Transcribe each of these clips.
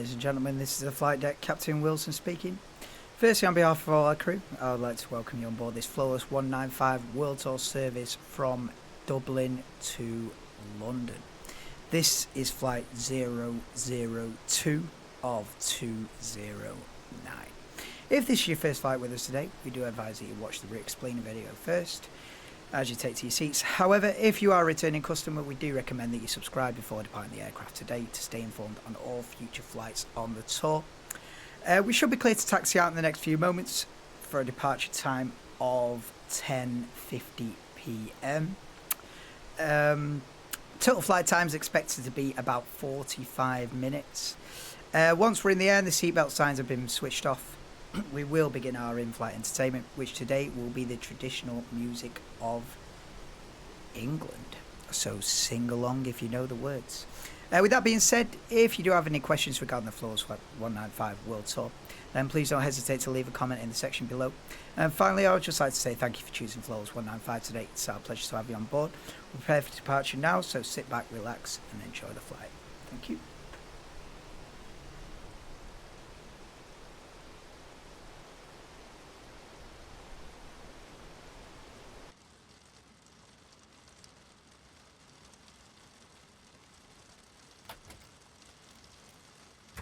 ladies and gentlemen, this is the flight deck, Captain Wilson speaking. Firstly, on behalf of all our crew, I would like to welcome you on board this Flawless 195 World Tour service from Dublin to London. This is flight 002 of 209. If this is your first flight with us today, we do advise that you watch the re-explainer video first as you take to your seats. However, if you are a returning customer, we do recommend that you subscribe before departing the aircraft today to stay informed on all future flights on the tour. We should be clear to taxi out in the next few moments for a departure time of 10:50 p.m. Total flight time is expected to be about 45 minutes. Once we're in the air and the seatbelt signs have been switched off, we will begin our in-flight entertainment, which today will be the traditional music of England. So sing along if you know the words. With that being said, if you do have any questions regarding the Flawless 195 World Tour, then please don't hesitate to leave a comment in the section below. And finally, I would just like to say thank you for choosing Flawless 195 today. It's our pleasure to have you on board. We're prepared for departure now, so sit back, relax, and enjoy the flight. Thank you.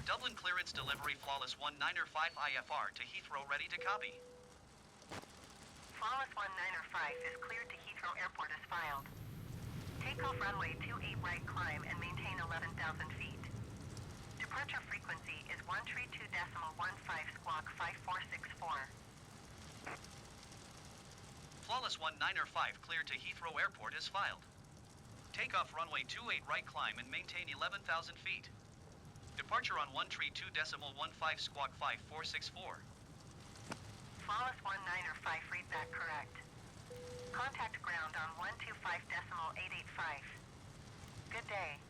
Dublin clearance delivery Flawless 195 IFR to Heathrow ready to copy. Flawless 195 is cleared to Heathrow Airport as filed. Takeoff runway 28 right climb and maintain 11,000 feet. Departure frequency is 132.15 squawk 5464. Flawless 195 cleared to Heathrow Airport is filed. Takeoff runway 28 right climb and maintain 11,000 feet. Departure on 132.15 squawk 5464. Flawless 195 feedback correct. Contact ground on 125.885. Good day.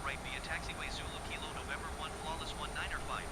right via taxiway Zulu Kilo November 1 flawless 1905.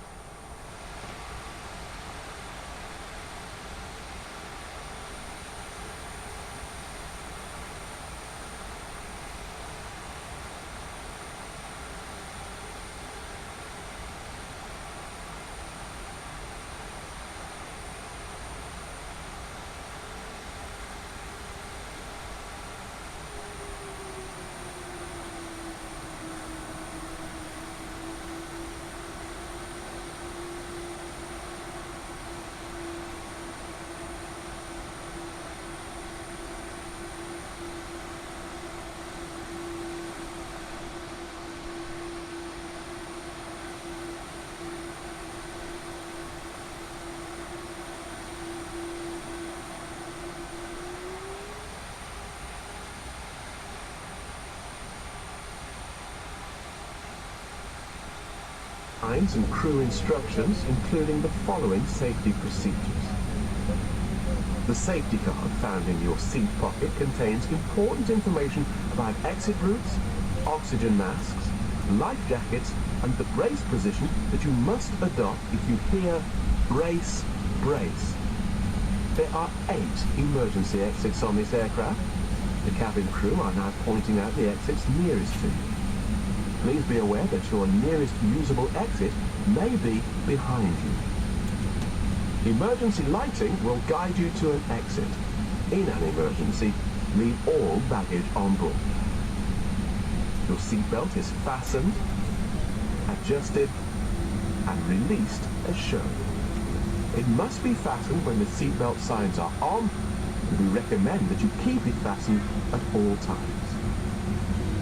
Signs and crew instructions, including the following safety procedures. The safety card found in your seat pocket contains important information about exit routes, oxygen masks, life jackets, and the brace position that you must adopt if you hear brace, brace. There are 8 emergency exits on this aircraft. The cabin crew are now pointing out the exits nearest to you. Please be aware that your nearest usable exit may be behind you. Emergency lighting will guide you to an exit. In an emergency, leave all baggage on board. Your seatbelt is fastened, adjusted, and released as shown. It must be fastened when the seatbelt signs are on, and we recommend that you keep it fastened at all times.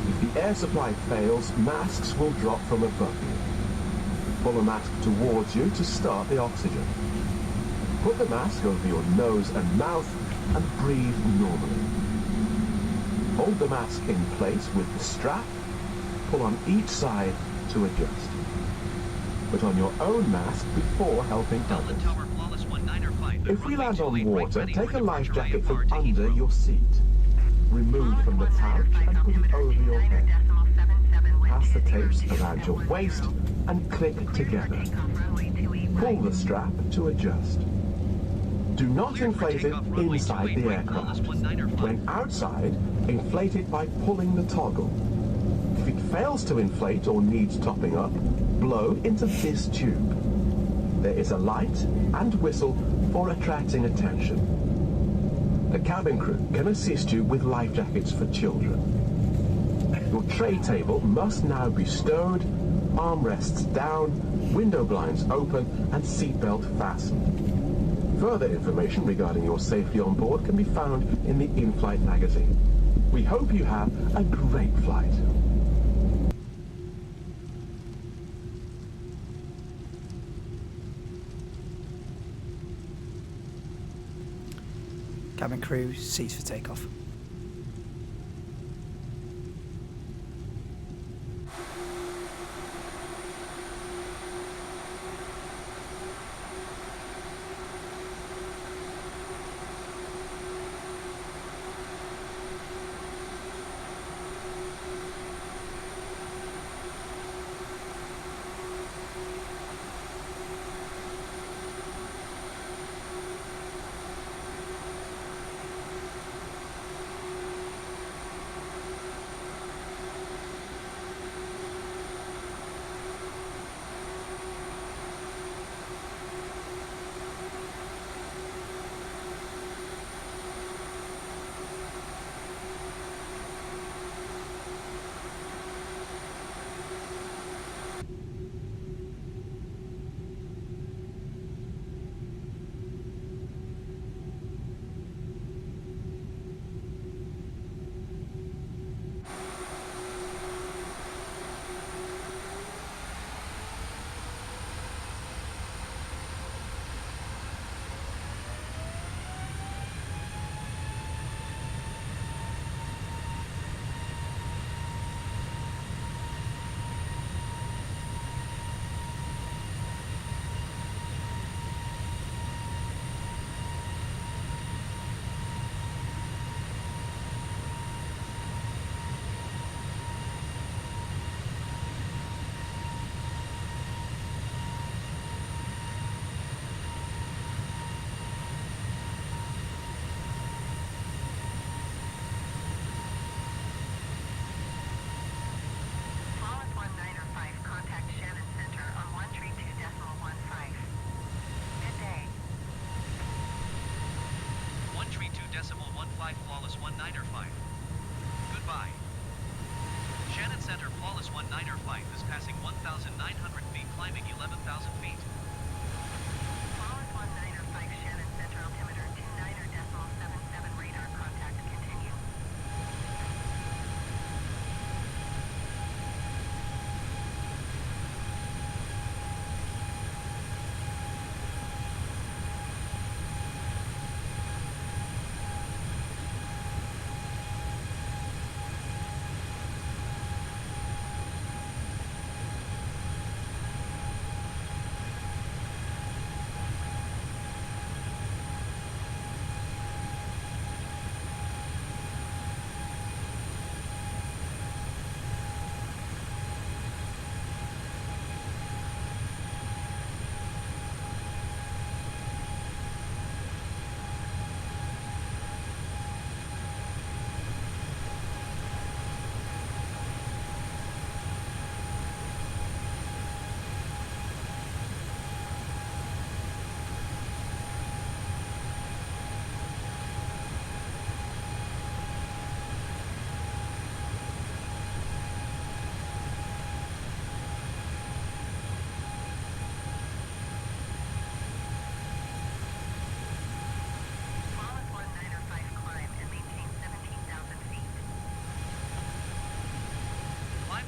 If the air supply fails, masks will drop from above you. Pull a mask towards you to start the oxygen. Put the mask over your nose and mouth and breathe normally. Hold the mask in place with the strap. Pull on each side to adjust. Put on your own mask before helping Dublin others. Tower flawless 1905. If we land on water, ready take for a life departure jacket from IFR to under Heathrow. your seat. Remove from the pouch and put it over your head. Pass the tapes around your waist and click together. Pull the strap to adjust. Do not inflate it inside the aircraft. When outside, inflate it by pulling the toggle. If it fails to inflate or needs topping up, blow into this tube. There is a light and whistle for attracting attention. The cabin crew can assist you with life jackets for children. Your tray table must now be stowed, armrests down, window blinds open, and seatbelt fastened. Further information regarding your safety on board can be found in the in-flight magazine. We hope you have a great flight. Cabin crew, seats for takeoff.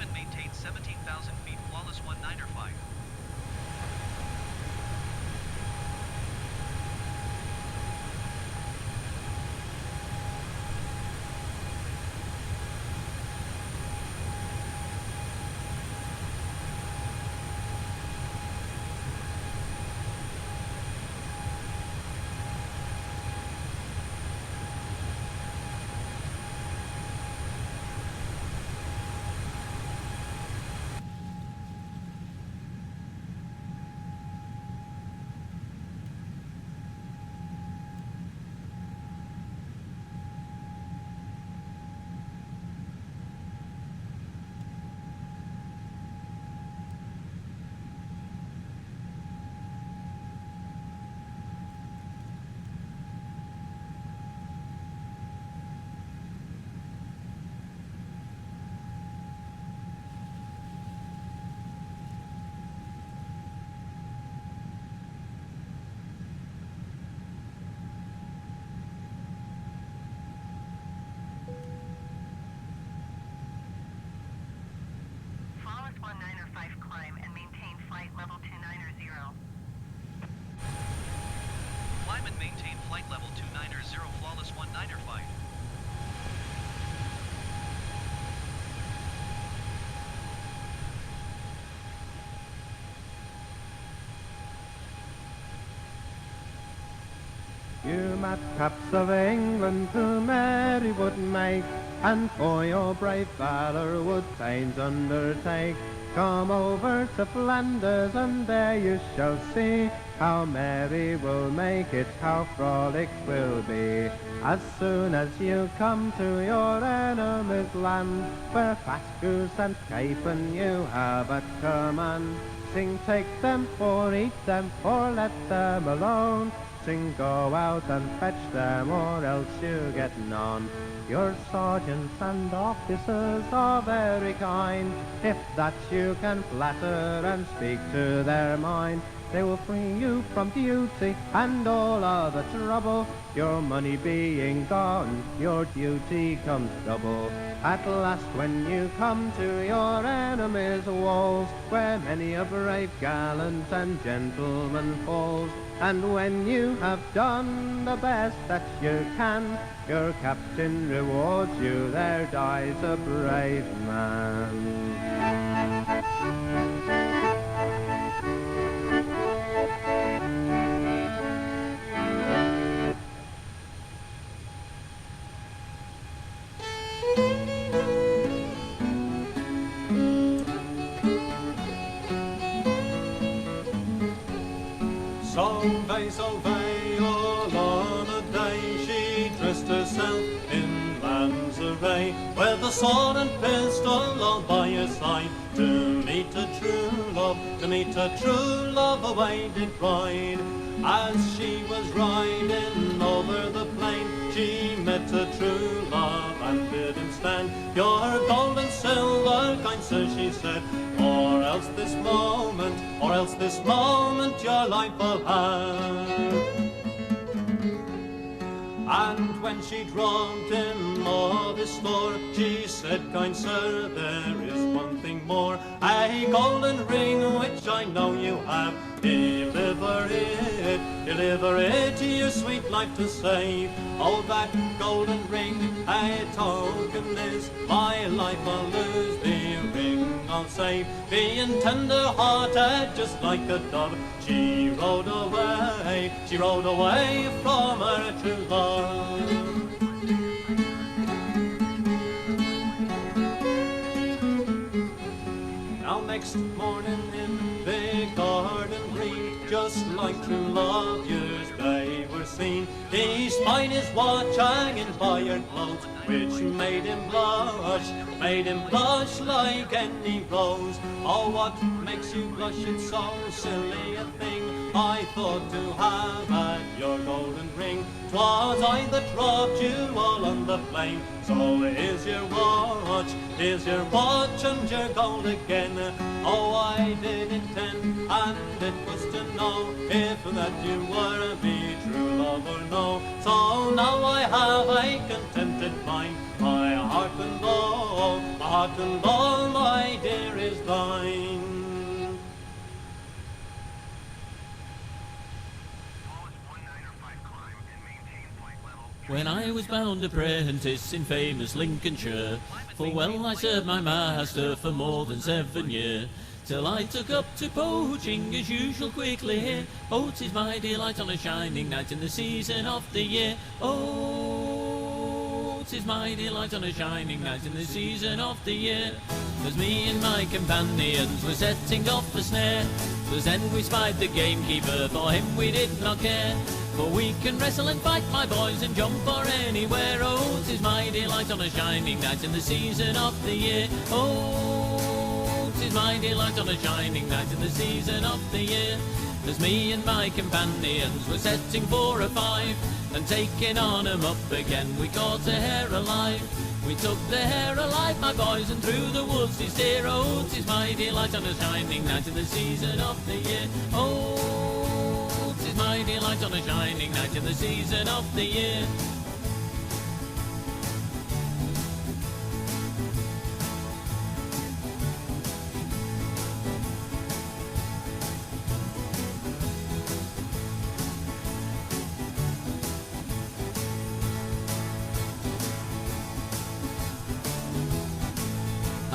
Lyman maintains 17,000 feet, flawless 1905. Flawless 1905 climb and maintain flight level 290. Lyman maintain flight level 290, flawless 1905. You madcaps of England who Mary would make, and for your brave valour would fains undertake. Come over to Flanders and there you shall see how Mary will make it, how frolic will be. As soon as you come to your enemy's land, where fat goose and capon you have at command, sing take them or eat them or let them alone. Sing go out and fetch them or else you get none. Your sergeants and officers are very kind, if that you can flatter and speak to their mind. They will free you from duty and all other trouble. Your money being gone, your duty comes double. At last when you come to your enemy's walls, where many a brave gallant and gentleman falls, and when you have done the best that you can, your captain rewards you, there dies a brave man. Solvay, all on a day, she dressed herself in man's array, with a sword and pistol all by her side, to meet a true love away did ride. As she was riding over the plain, she met a true love and bid him stand. Your gold and silver, kind sir, she said, or else this moment your life will have. And when she'd robbed him of his store, she said, kind sir, there is one thing more, a golden ring which I know you have. Deliver it to your sweet life to save. Oh, that golden ring, a token is, my life I'll lose, the ring I'll save. Being tender-hearted just like a dove, she rode away from her true love. Now next morning in the garden green, just like true love years they were seen, he spied his watch hanging by her clothes, which made him blush like any rose. Oh, what makes you blush? It's so silly a thing. I thought to have had your golden ring. 'Twas I that robbed you all on the plain. So here's your watch and your gold again. Oh, I did intend, and it was to know if that you were me true love or no. So now I have a contented mind, my heart heart and all, my dear, is thine. When I was bound apprentice in famous Lincolnshire, full well I served my master for more than 7 years, till I took up to poaching as usual quickly here. Oh, 'tis my delight on a shining night in the season of the year. Oh, 'tis my delight on a shining night in the season of the year. 'Twas me and my companions were setting off a snare. 'Twas then we spied the gamekeeper, for him we did not care. For we can wrestle and fight, my boys, and jump for anywhere. Oh, 'tis my delight on a shining night in the season of the year. Oh, 'tis my delight on a shining night in the season of the year. As me and my companions were setting for a 5, and taking on 'em up again, we caught a hare alive. We took the hare alive, my boys, and through the woods we steer. Oh, 'tis my delight on a shining night in the season of the year. Oh, 'tis my delight on a shining night in the season of the year.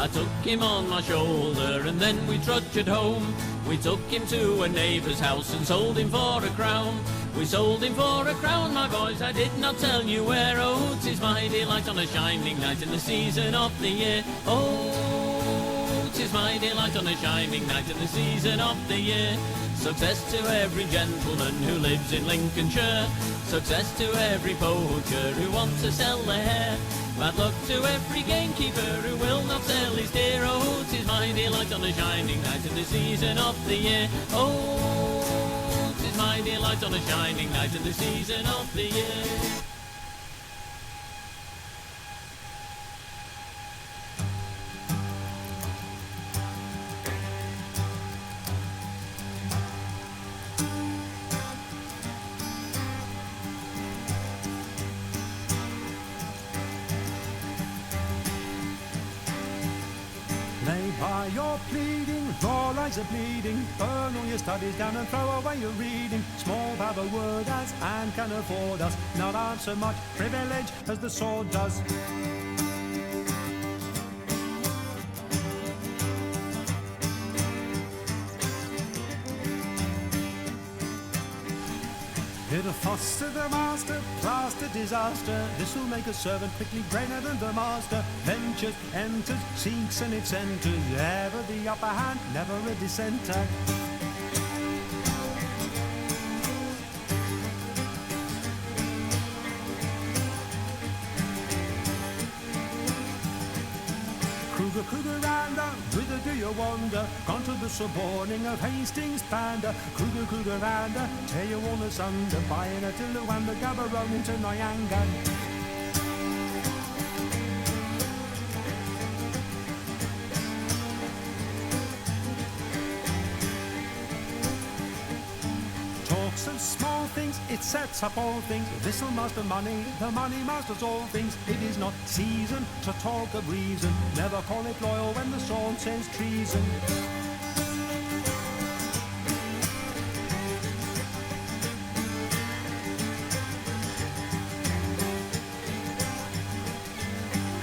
I took him on my shoulder and then we trudged home. We took him to a neighbour's house and sold him for a crown. We sold him for a crown, my boys, I did not tell you where. Oh, 'tis my delight on a shining night in the season of the year. Oh, 'tis my delight on a shining night in the season of the year. Success to every gentleman who lives in Lincolnshire. Success to every poacher who wants to sell their hare. Bad luck to every gamekeeper who will not sell his deer. Oh, 'tis my delight on a shining night in the season of the year. Oh, 'tis my delight on a shining night in the season of the year. Lay by your pleading, your eyes are bleeding. Burn all your studies down and throw away your reading. Small have a word as and can afford us. Not armed so much privilege as the sword does. It'll foster the master, plaster disaster. This'll make a servant quickly brainer than the master. Ventures, enters, seeks and its enters. Ever the upper hand, never a dissenter. Kruger, whither do you wander? Gone to the suborning of Hastings' pander. Kruger, tear you all asunder. Buying a Tillo and the Gaborone into Nyanga. Talks of small things, it sets up all things. This'll master money, the money masters all things. It is not season to talk of reason. Never call it loyal when the sword says treason.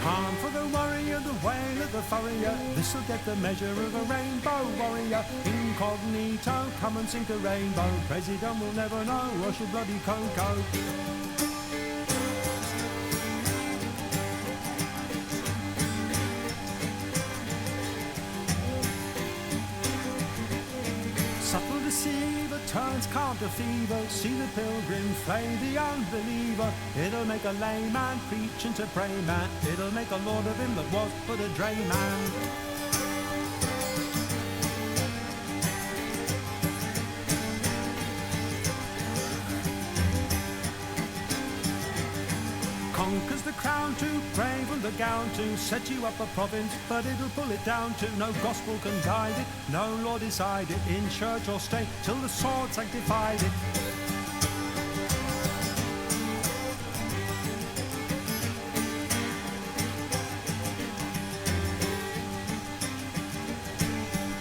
Calm for the warrior, the wail of the furrier. This'll get the measure of a rainbow warrior. Incognito, come and sink a rainbow. President will never know, rush your bloody cocoa. Subtle deceiver turns calm to fever. See the pilgrim flay the unbeliever. It'll make a layman preach and to pray man. It'll make a lord of him that was but a drayman. Conquers the crown to brave and the gown to set you up a province, but it'll pull it down to no gospel can guide it, no law decide it in church or state till the sword sanctified it.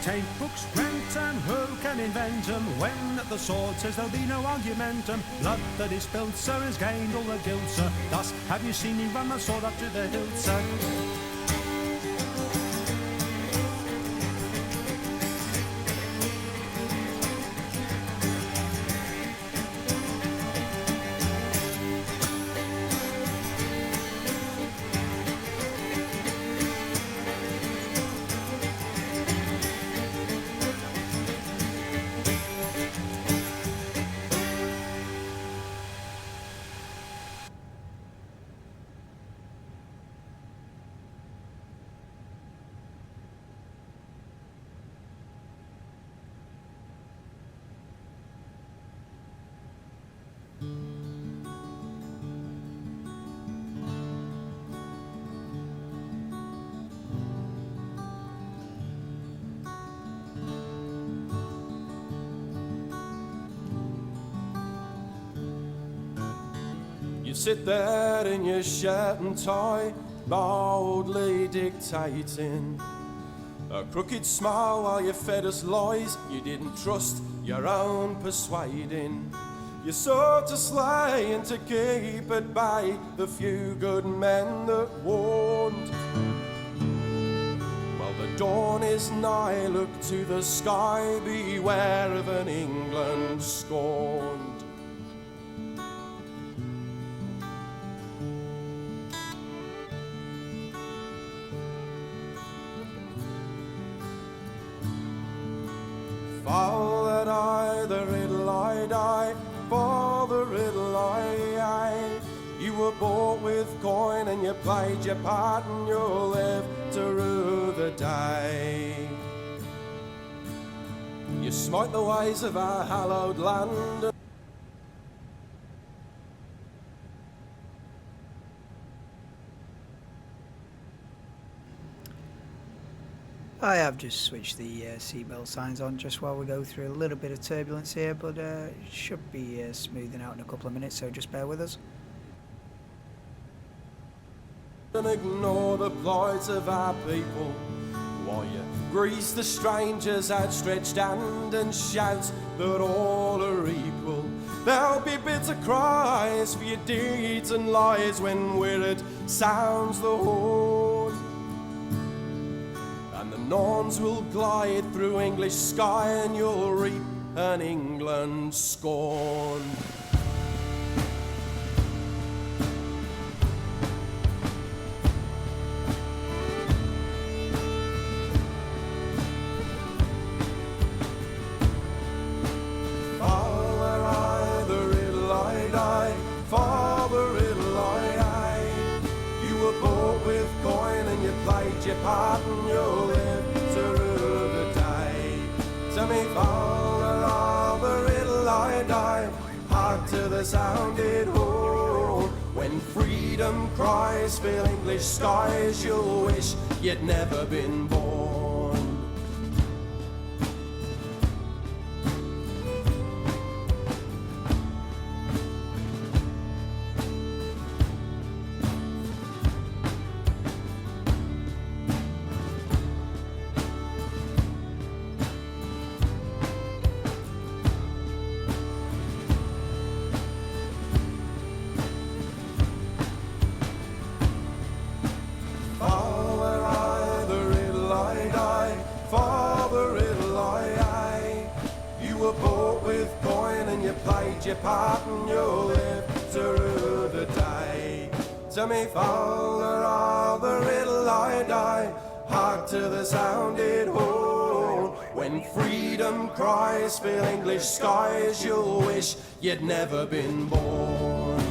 Take books, rent 'em, who can invent 'em? When the sword says there'll be no argumentum. Blood that is spilled, sir, has gained all the guilt, sir. Thus have you seen me run my sword up to the hilt, sir. Sit there in your shirt and tie, boldly dictating. A crooked smile while you fed us lies. You didn't trust your own persuading. You sought to slay and to keep at bay the few good men that warned. Well, the dawn is nigh, look to the sky, beware of an England scorned. Father, I, the riddle I die, for the riddle I. You were bought with coin and you played your part and you'll live to rue the day. You smite the ways of our hallowed land. I have just switched the seatbelt signs on just while we go through a little bit of turbulence here, but it should be smoothing out in a couple of minutes, so just bear with us. And ignore the plight of our people, while you grease the stranger's outstretched hand and shout that all are equal. There'll be bitter cries for your deeds and lies when Wirrad sounds the horn. And the Norns will glide through English sky and you'll reap an England scorned. Your part and you'll live to rue the day. To me, father, of the riddle I die. Hark to the sounded horn. When freedom cries fill English skies, you'll wish you'd never been born. Your part and you'll live to rue the day. To me, father, of the riddle I die. Hark to the sounded horn. When freedom cries fill English skies, you'll wish you'd never been born.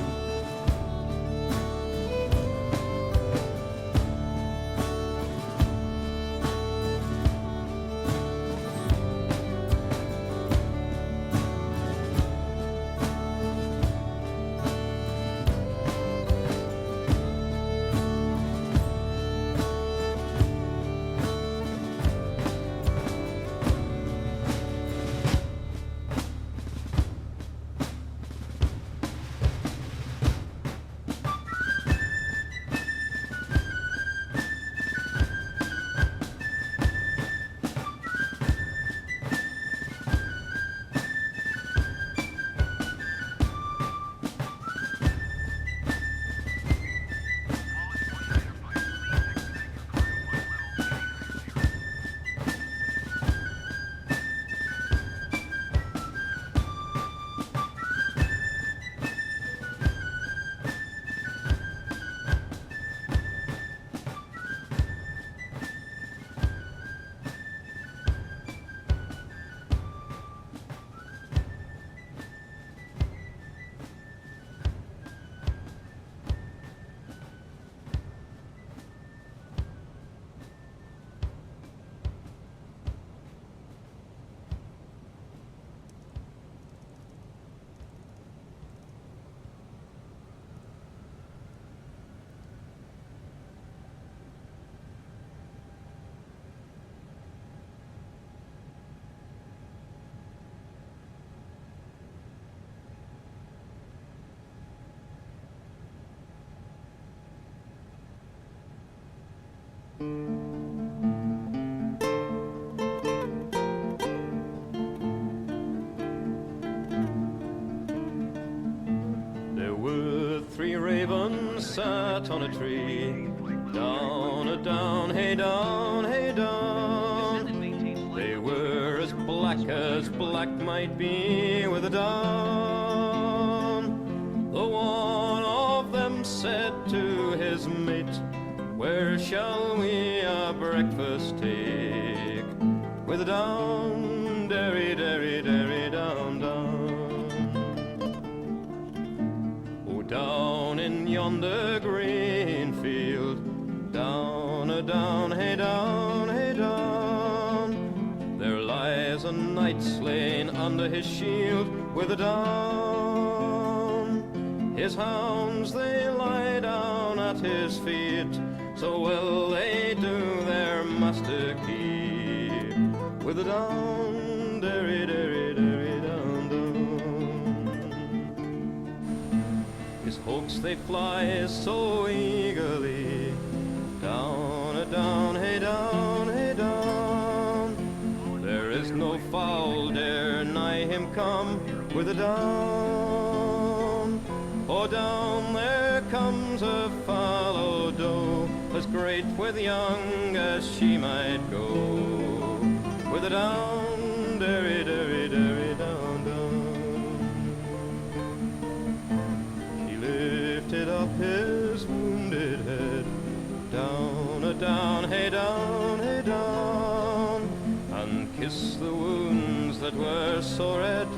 There were 3 ravens sat on a tree, down, hey down, hey down. They were as black might be with a down. The one of them said to his mate, where shall we our breakfast take? With a down, derry, derry, derry, down, down. Oh, down in yonder green field, down, hey down, hey down. There lies a knight slain under his shield with a down. His hounds, they lie down at his feet, so well they do their master keep. With a down, derry, derry, derry, down, down. His hawks, they fly so eagerly, down, hey down, hey down. There is no fowl dare nigh him come with a down. Oh, down there comes a fallow doe, as great with young as she might go. With a down, derry, derry, derry, down, down. He lifted up his wounded head, down, hey down, hey down, and kissed the wounds that were so red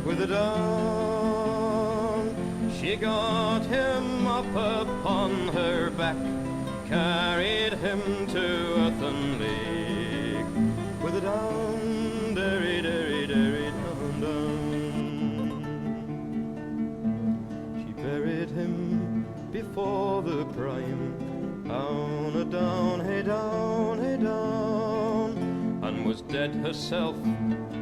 with a down. She got him up upon her back, carried him to Athenlake with a down, derry, derry, derry, down, down. She buried him before the prime, down, hey down, hey down, and was dead herself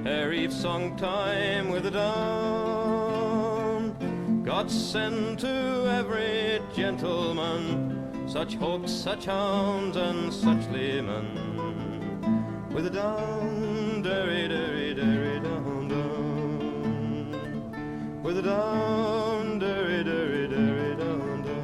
ere eve song time with a down. God send to every gentleman such hawks, such hounds, and such leman with a down, derry, derry, derry, down, down. With a down, derry, derry, derry, down, down.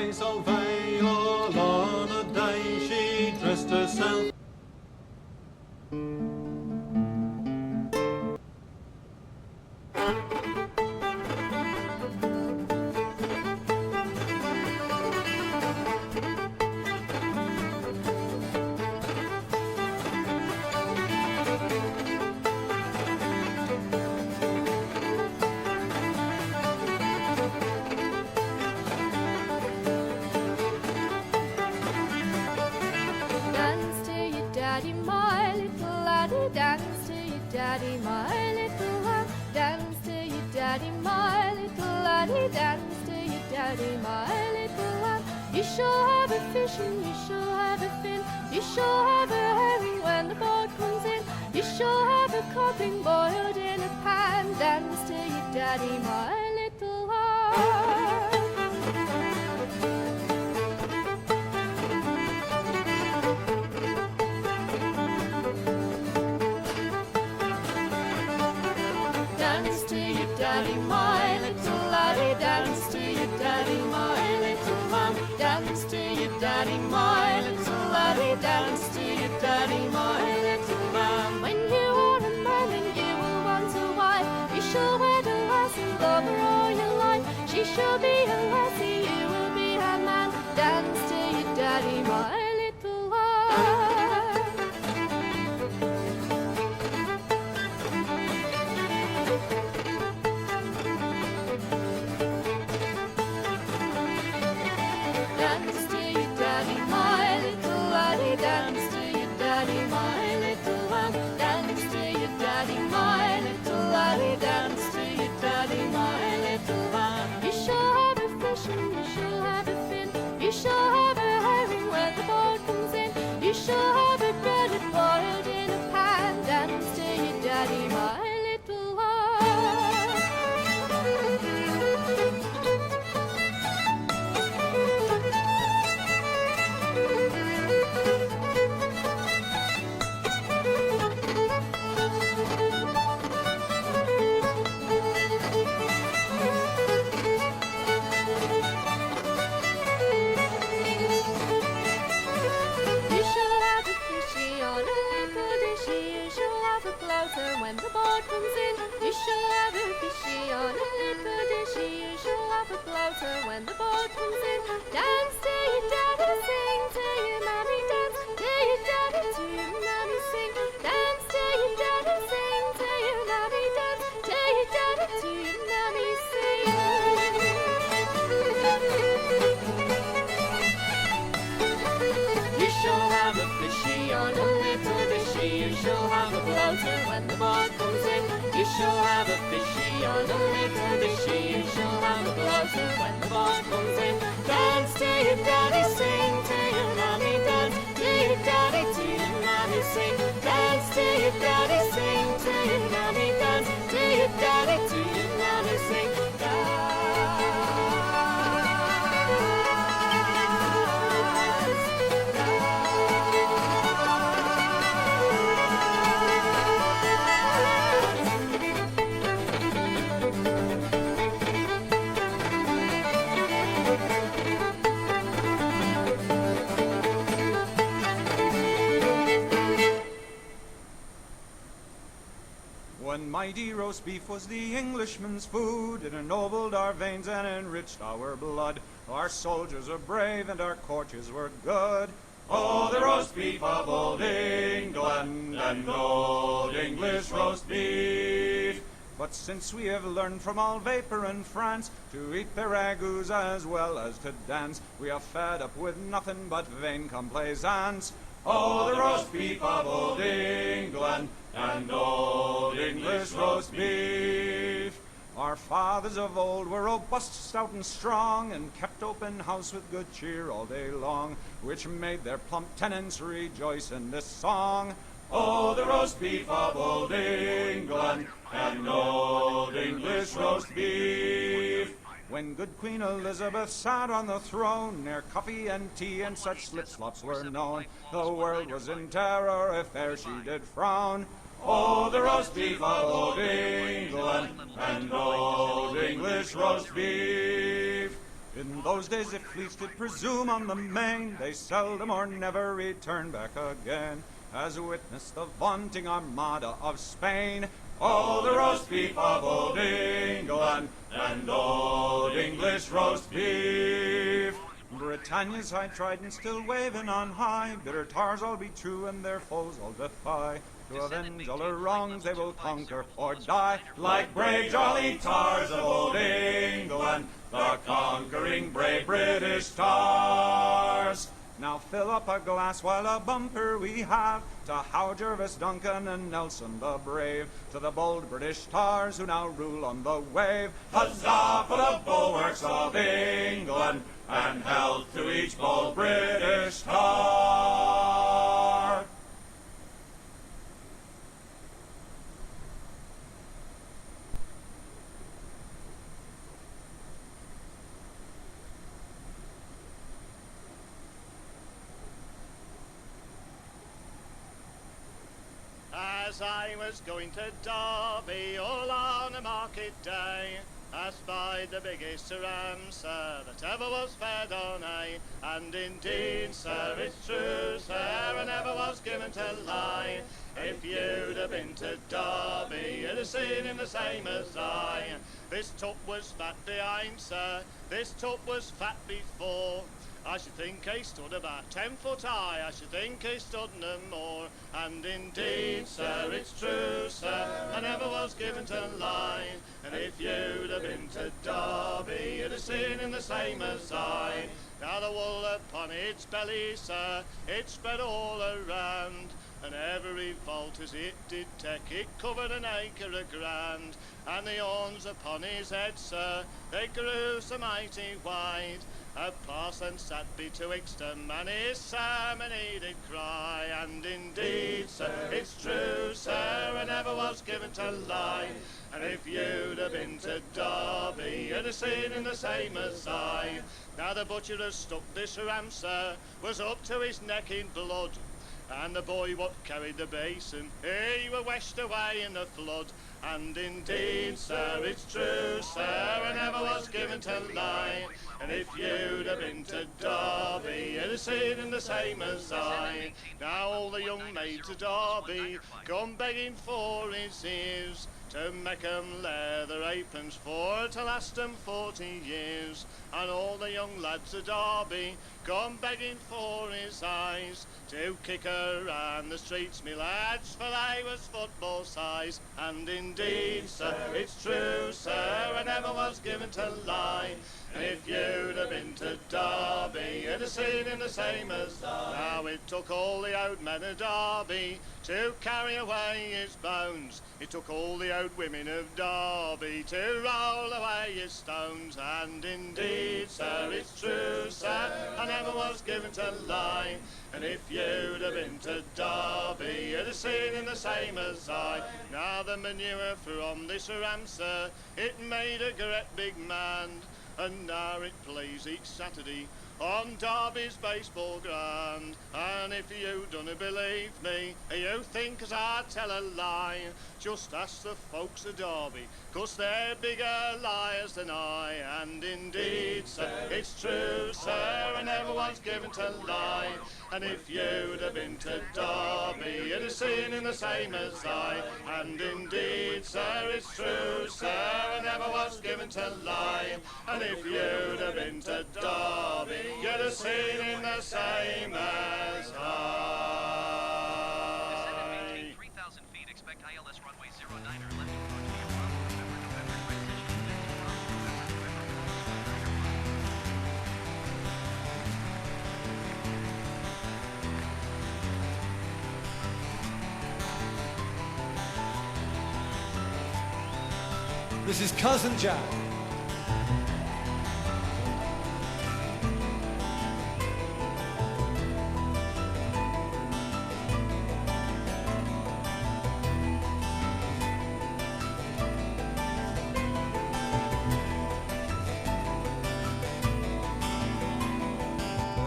Solveig, all on a day she dressed herself. Dance to your daddy, my little lamb. Dance to your daddy, my little laddie. Dance to your daddy, my little lamb. You shall have a fish and you shall have a fin. You shall have a herring when the boat comes in. You shall have a codling boiled in a pan. Dance to your daddy, my little lamb. Daddy, my little laddie, dance to your daddy, my little lamb. Dance to your daddy, my little laddie, dance to your daddy, my little lamb. When you are a man and you will want a wife, you shall wed a lass and love her all your life. She shall be a lassie, you will be her man. Dance to your daddy, my little lamb. Dance to your daddy, my little laddie. Dance to your daddy, my little lamb. Dance to your daddy, my little laddie. Dance to your daddy, my little lamb. You shall have a fish and You shall have a herring when the boat comes in. You shall have a breaded boiled in a pan. Dance to your daddy, my little love. When the boat comes in, you shall have a fishy on a little dishy. You shall have a bloater when the boat comes in. Dance to your daddy, sing to your mommy, dance to your daddy, to your mommy, sing. Dance to your daddy, sing to your mommy, dance to your daddy, to your mommy, sing. You shall have a fishy on a little dishy. You shall have a bloater when the boat comes in. You shall have a fishy on a little dishy. You shall have a bloater when the boat comes in. Dance to your daddy, sing to your mommy, dance to your daddy, to your mommy, sing. Dance to your daddy, sing to your mommy, dance to your daddy, to your mommy, sing. When mighty roast beef was the Englishman's food, it ennobled our veins and enriched our blood. Our soldiers were brave and our courtiers were good. Oh, the roast beef of old England and old English roast beef. But since we have learned from all vapour in France to eat the ragouts as well as to dance, we are fed up with nothing but vain complaisance. Oh, the roast beef of old England and old English roast beef. Our fathers of old were robust, stout and strong, and kept open house with good cheer all day long, which made their plump tenants rejoice in this song. Oh, the roast beef of old England and old English roast beef. When good Queen Elizabeth sat on the throne, ne'er coffee and tea and such slip-slops were known. The world was in terror if e'er she did frown. Oh, the roast beef of old England and old English roast beef. In those days if fleets did presume on the main, they seldom or never returned back again, as witness the vaunting armada of Spain. Oh, the roast beef of old England and old English roast beef. Britannia's high trident still waving on high, bitter tars all be true and their foes all defy. To avenge all her wrongs they will conquer or die, like brave jolly tars of old England, the conquering brave British tars. Now fill up a glass while a bumper we have, to Howe, Jervis, Duncan, and Nelson the brave, to the bold British tars who now rule on the wave. Huzzah for the bulwarks of England, and health to each bold British tar. As I was going to Derby all on a market day, I spied the biggest ram, sir, that ever was fed on hay. And indeed, sir, it's true, sir, I never was given to lie. If you'd have been to Derby, you'd have seen him the same as I. This tup was fat behind, sir, this tup was fat before. I should think he stood about 10 foot high, I should think he stood no more. And indeed, sir, it's true, sir, I never was given to lie. And if you'd have been to Derby, you'd have seen him the same as I. Now the wool upon its belly, sir, it spread all around, and every fault as it did take, it covered an acre of ground. And the horns upon his head, sir, they grew so mighty wide, A parson sat betwixt 'em, and his sermon he did cry. And indeed, sir, it's true, sir, I never was given to lie. And if you'd have been to Derby, you'd have seen in the same as I. Now the butcher has stuck this ram, sir, was up to his neck in blood. And the boy what carried the basin, he were washed away in the flood. And indeed, sir, it's true, sir, I never was given to lie. And if you'd have been to Derby, you'd have seen him the same as I. Now all the young maids of Derby come begging for his ears, to make 'em leather aprons for to last 'em 40 years. And all the young lads of Derby come begging for his eyes, to kick around the streets, me lads, for they was football size. And indeed, sir, it's true, sir, I never was given to lie. And if you'd have been to Derby, you'd have seen him the same as I. Now it took all the old men of Derby to carry away his bones. It took all the old women of Derby to roll away his stones. And indeed, sir, it's true, sir, I never was given to lie. And if you'd have been to Derby, you'd have seen him the same as I. Now the manure from this ram, sir, it made a great big mound. And now it plays each Saturday on Derby's baseball ground. And if you don't believe me, you think as I tell a lie, just ask the folks of Derby, 'cause they're bigger liars than I. And indeed, sir, it's true, sir, I never was given to lie. And if you'd have been to Derby, you'd have seen him the same as I. And indeed, sir, it's true, sir, I never was given to lie. And if you'd have been to Derby, you'd have seen him the same as I. Descend 3,000 feet, expect ILS runway 09er, left approach via Bravo, November, This is Cousin Jack.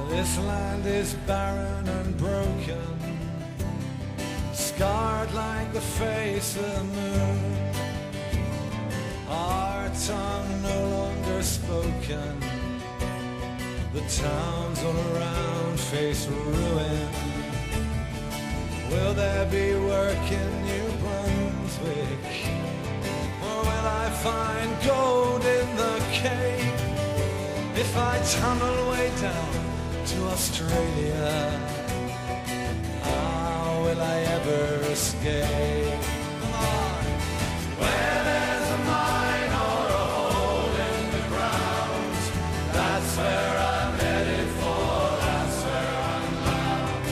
This land is barren and broken, scarred like the face of the moon. Our tongue no longer spoken, the towns all around face ruin. Will there be work in New Brunswick, or will I find gold in the Cape? If I tunnel way down to Australia, how will I ever escape? Come on. Where there's a mine or a hole in the ground, that's where I'm headed for, that's where I'm bound.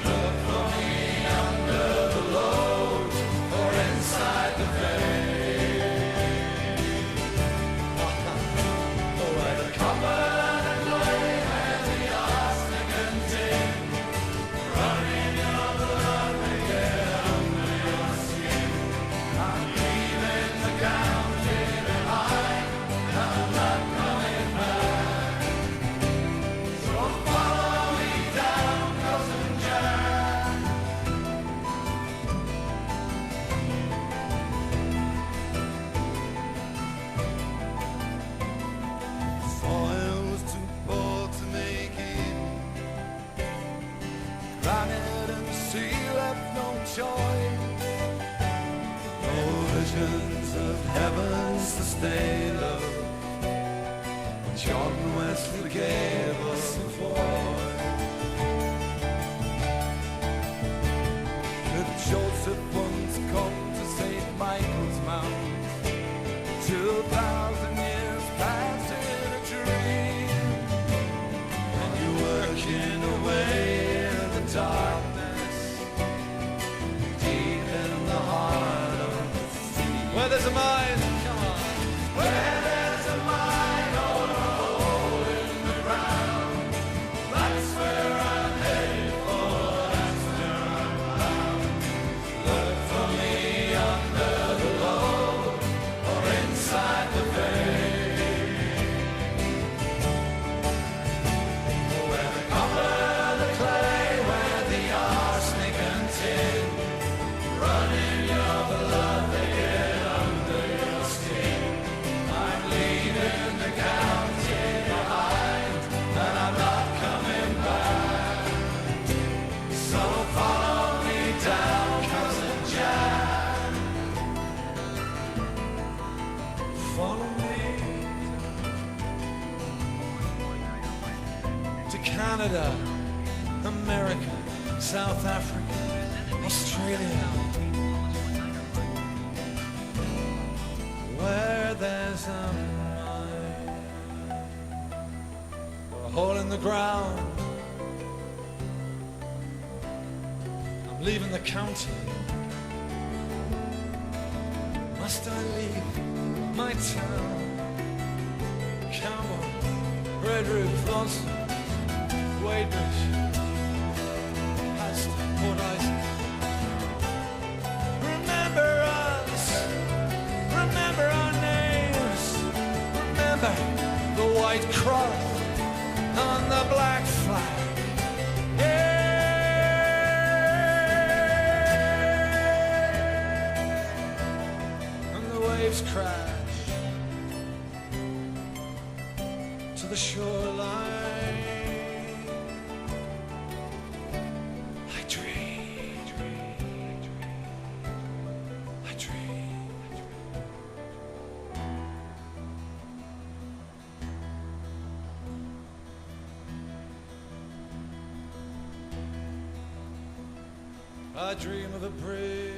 Look for me under the load or inside the vein. Where the copper and flame and the arsenic and tin, running your blood will get under your skin. I'm leaving the county behind, and I'm not coming back. So follow me down, Cousin Jack. Soil was too poor to make it, granite and sea left no choice. No visions of heavens to stay low. John Wesley gave us a voice. Could Joseph once come to St. Michael's Mount? 2,000 years passed in a dream, and you're working away in the darkness, deep in the heart of the sea. Where there's a mine, come on. Where there's a mine or a hole in the ground, to Canada, America, South Africa, Australia. Where there's a mine or a hole in the ground, I'm leaving the county. Must I leave my town? Camel, Red Roof, Lawson, Wadebridge, past Port Isaac. Remember us, remember our names, remember the white cross on the black flag. Yeah. And the waves crash to the shoreline. I dream, I dream. I dream of a bridge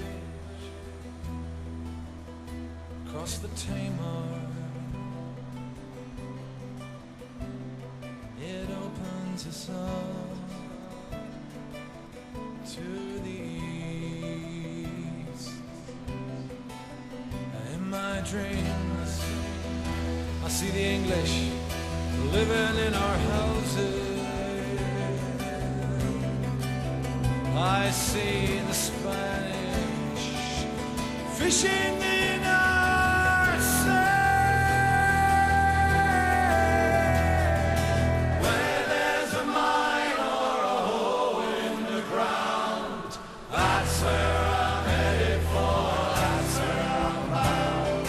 across the Tamar. It opens us up to the east. In my dreams, I see the English living in our houses. I see the Spanish fishing in our sand. Where there's a mine or a hole in the ground, that's where I'm headed for, that's where I'm bound.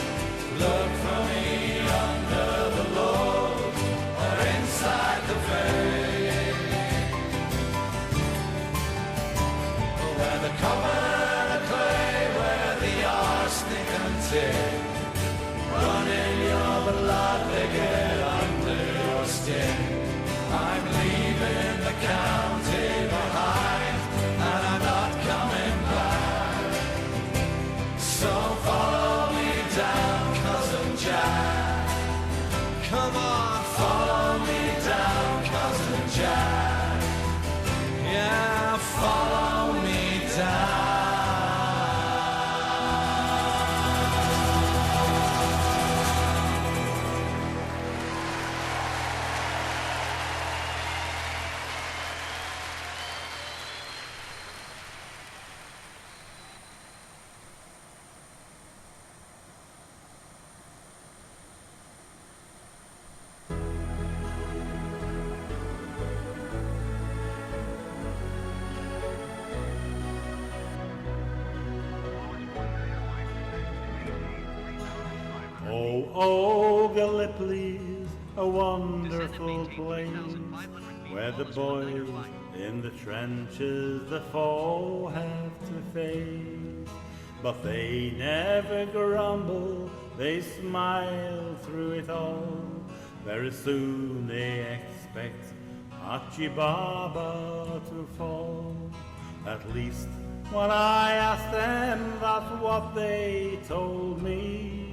Look for me under the load or inside the veil. Where the copper, the clay, where the arsenic and tin run in your blood, they get under your skin. I'm leaving the county behind, and I'm not coming back. So follow me down, cousin Jack. Come on, follow me down, cousin Jack. Yeah, follow me down. Oh, Gallipoli's a wonderful place, where the boys in the trenches the foe have to face. But they never grumble, they smile through it all. Very soon they expect Hachi Baba to fall. At least when I asked them, that's what they told me.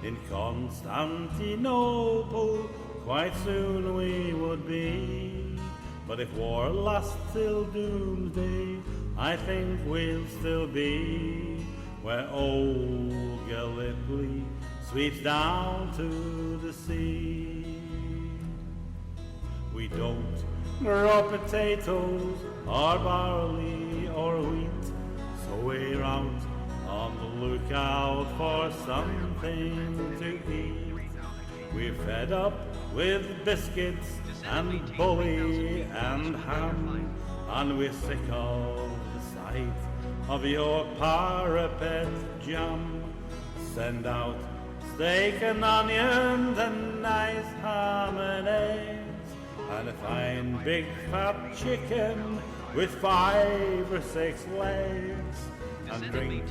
In Constantinople, quite soon we would be. But if war lasts till doomsday, I think we'll still be where old Gallipoli sweeps down to the sea. We don't grow potatoes or barley or wheat, so we're out on the lookout for something to eat. We're fed up with biscuits and bully and ham, and we're sick of the sight of your parapet jam. Send out steak and onions and nice ham and eggs, and a fine big fat chicken with 5 or 6 legs, and drink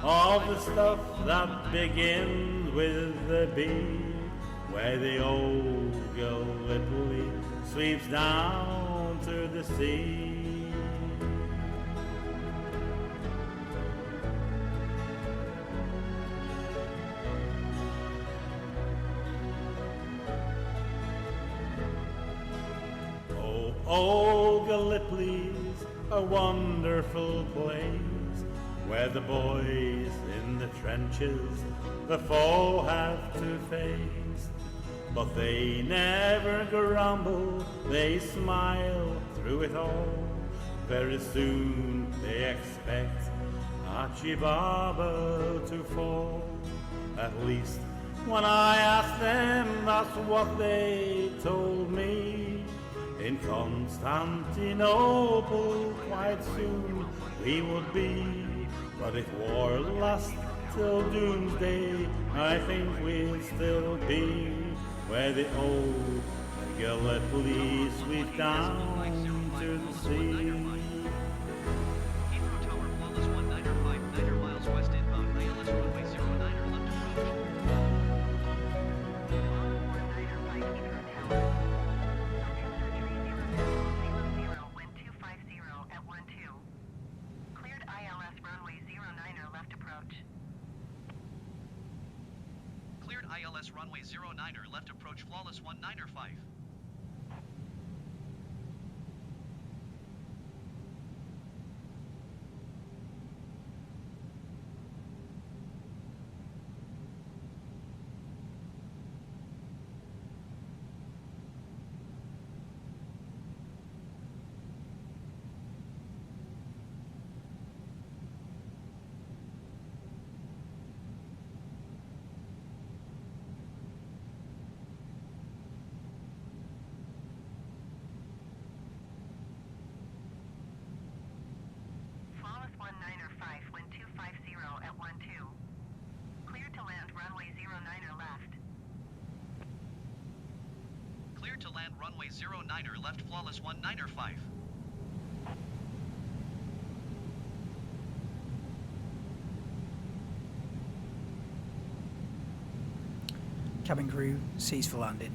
all the stuff that begins with the B, where the old Gallipoli sweeps down to the sea. Oh, Gallipoli's a wonderful place, where the boys in the trenches the foe have to face. But they never grumble, they smile through it all. Very soon they expect Archie Barber to fall. At least when I asked them, that's what they told me. In Constantinople quite soon we would be. But if war lasts till doomsday, I think we'll still be where the old Gallipoli sweep down to the sea. Heathrow Tower, flawless 1959 miles west inbound, ILS runway 09 or left approach. Wind 250 at 12. Cleared ILS runway 09 or left approach. Cleared ILS runway 09 or left approach, flawless 1905. Flawless 1905, wind 250 at 12. Cleared to land runway 09 or left. Cleared to land runway 09 or left, flawless 1905. Cabin crew, cease for landing.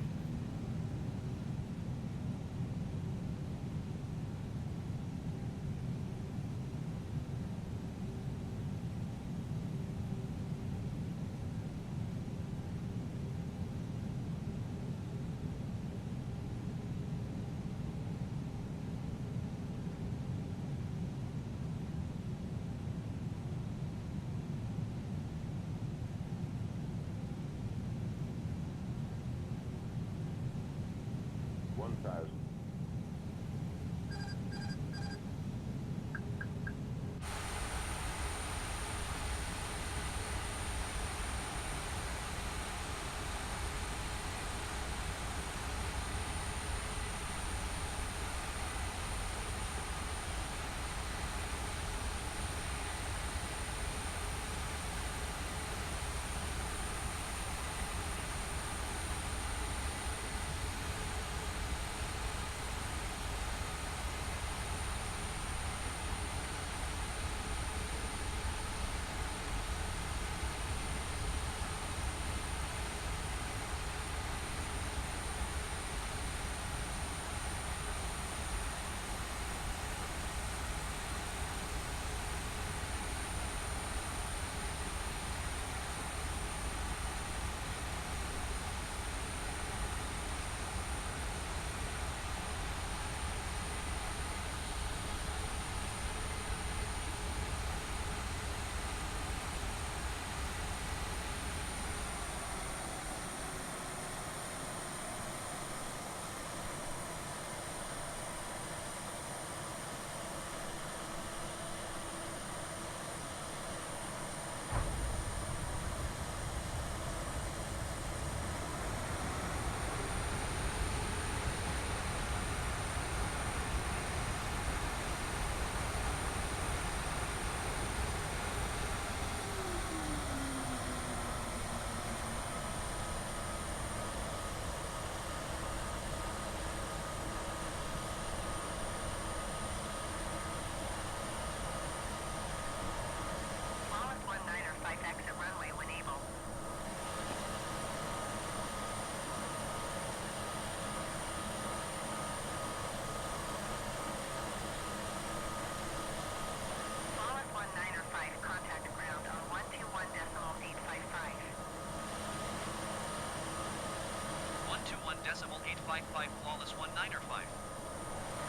1155 flawless 1905.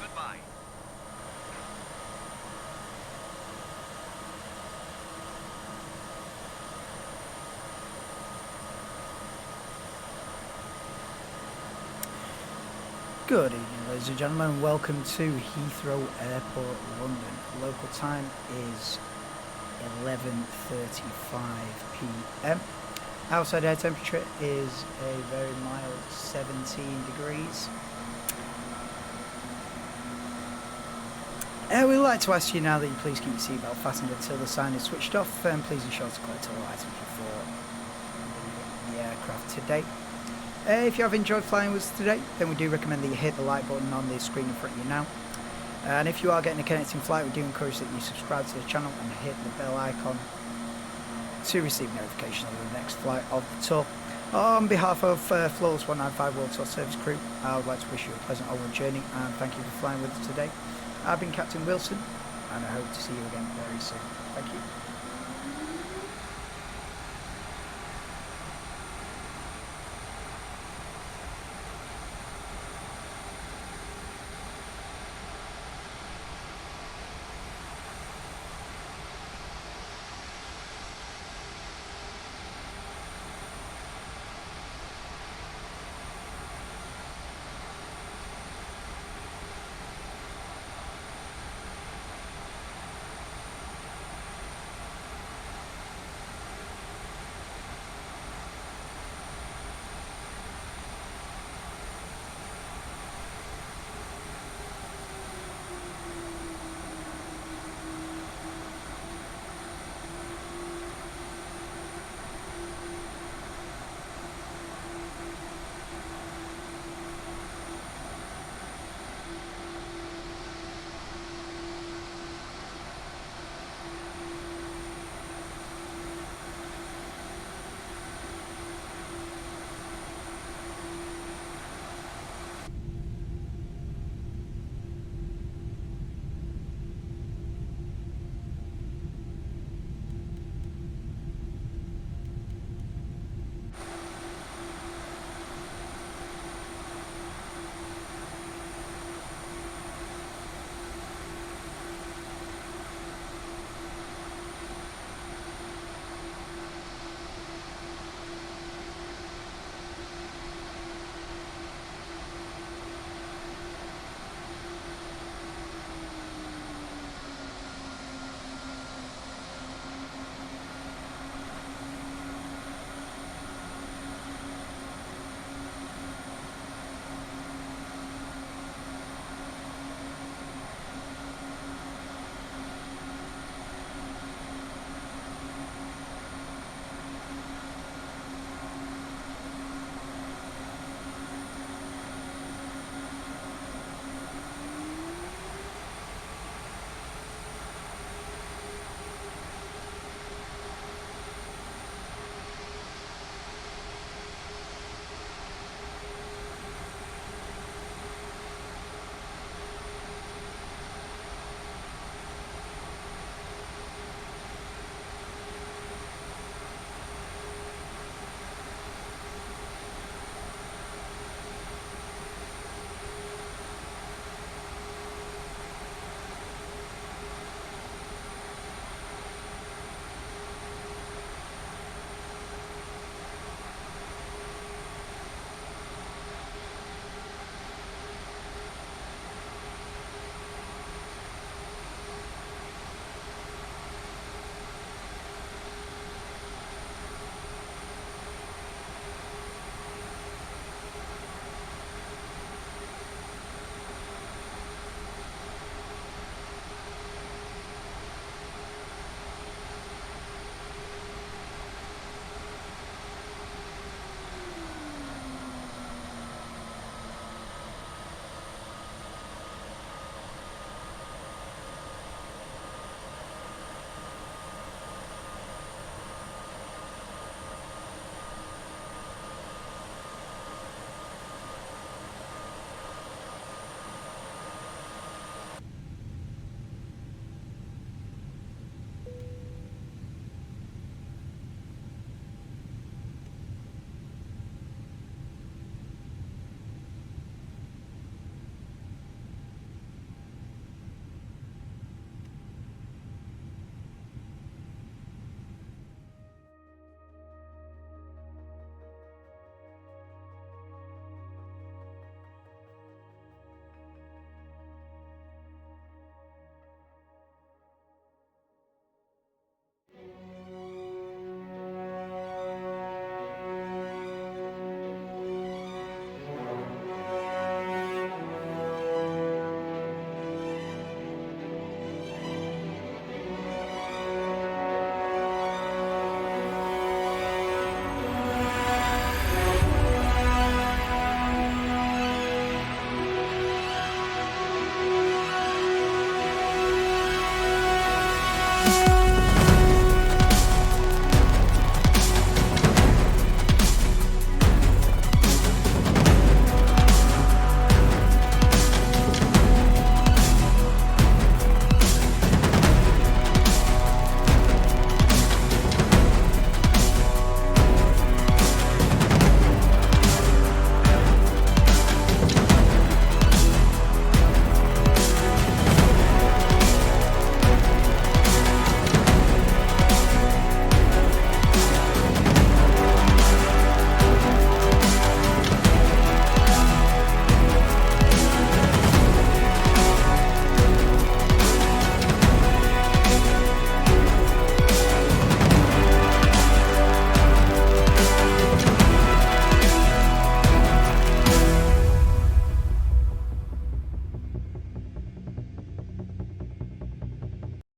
Goodbye. Good evening, ladies and gentlemen, and welcome to Heathrow Airport, London. Local time is 11:35 p.m. Outside air temperature is a very mild 17 degrees. We'd like to ask you now that you please keep your seatbelt fastened until the sign is switched off, and please ensure to collect all items before leaving the aircraft today. If you have enjoyed flying with us today, then we do recommend that you hit the like button on the screen in front of you now. And if you are getting a connecting flight, we do encourage that you subscribe to the channel and hit the bell icon to receive notification of the next flight of the tour. On behalf of Flawless 195 World Tour Service crew, I would like to wish you a pleasant onward journey and thank you for flying with us today. I've been Captain Wilson, and I hope to see you again very soon. Thank you.